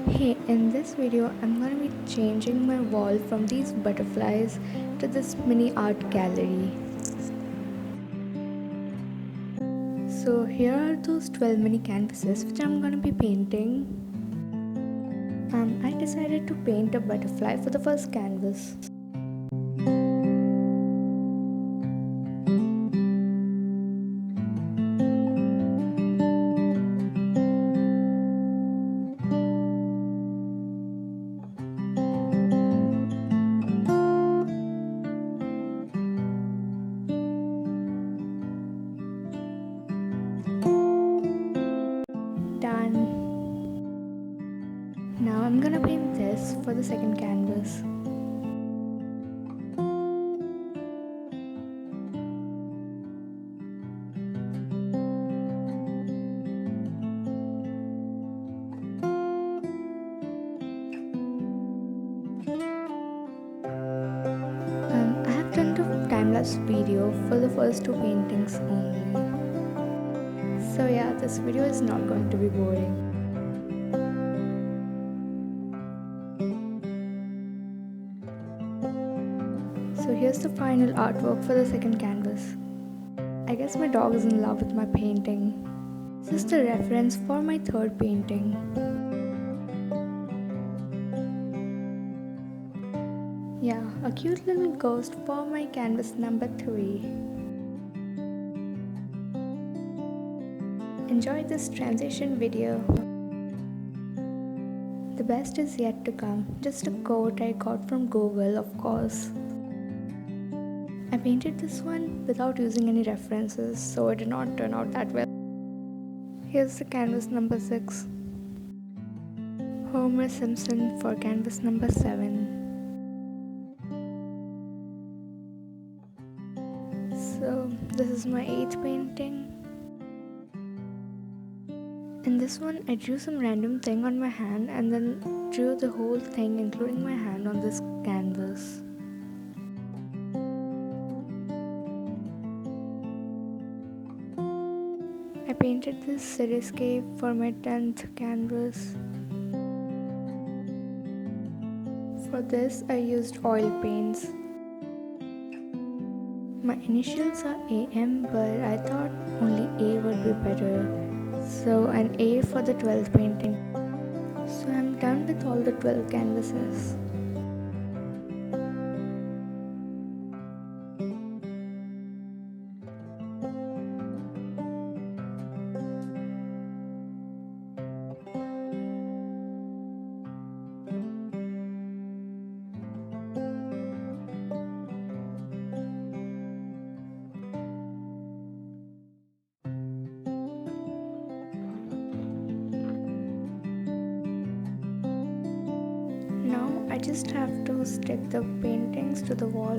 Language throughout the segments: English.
Hey, in this video, I'm gonna be changing my wall from these butterflies to this mini art gallery. So here are those 12 mini canvases which I'm gonna be painting. I decided to paint a butterfly for the first canvas. Done. Now I'm gonna paint this for the second canvas. I have done the time-lapse video for the first two paintings only. So yeah, this video is not going to be boring. So here's the final artwork for the second canvas. I guess my dog is in love with my painting. This is the reference for my third painting. Yeah, a cute little ghost for my canvas number 3. Enjoy this transition video. The best is yet to come. Just a quote I got from Google, of course. I painted this one without using any references, so it did not turn out that well. Here's the canvas number 6. Homer Simpson for canvas number 7. So this is my 8th painting. In this one, I drew some random thing on my hand and then drew the whole thing including my hand on this canvas. I painted this cityscape for my 10th canvas. For this, I used oil paints. My initials are AM, but I thought only A would be better. So an A for the 12th painting. So I'm done with all the 12 canvases. I just have to stick the paintings to the wall.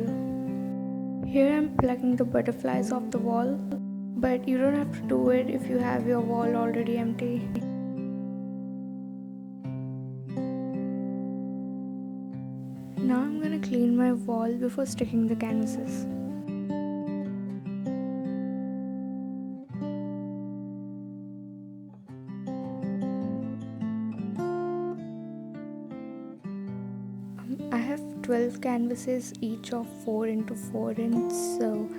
Here I'm plugging the butterflies off the wall, but you don't have to do it if you have your wall already empty. Now I'm gonna clean my wall before sticking the canvases. I have 12 canvases, each of 4 into 4 inch, so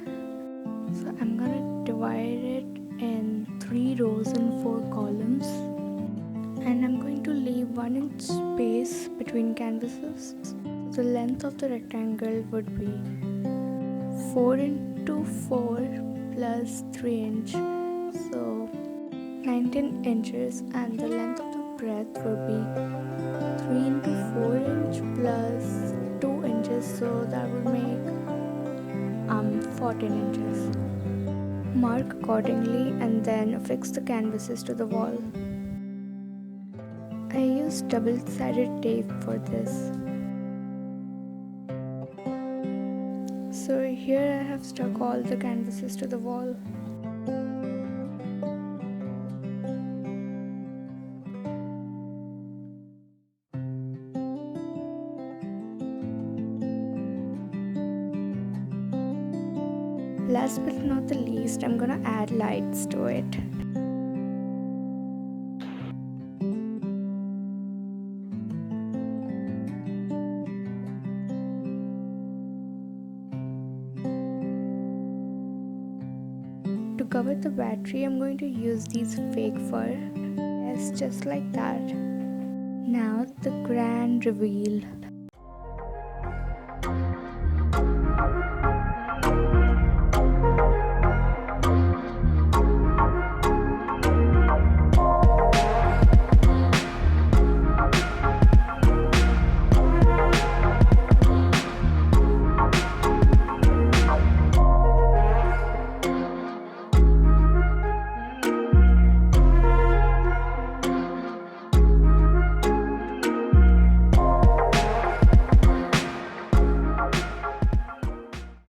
I'm gonna divide it in 3 rows and 4 columns, and I'm going to leave 1 inch space between canvases. The length of the rectangle would be 4 into 4 plus 3 inch, so 19 inches, and the length of the breadth would be 3 into 4 inch plus 2 inches, so that would make 14 inches. Mark accordingly and then affix the canvases to the wall. I used double-sided tape for this. So here I have stuck all the canvases to the wall. Last but not the least, I'm gonna add lights to it. cover the battery, I'm going to use these fake fur. Yes, just like that. Now the grand reveal.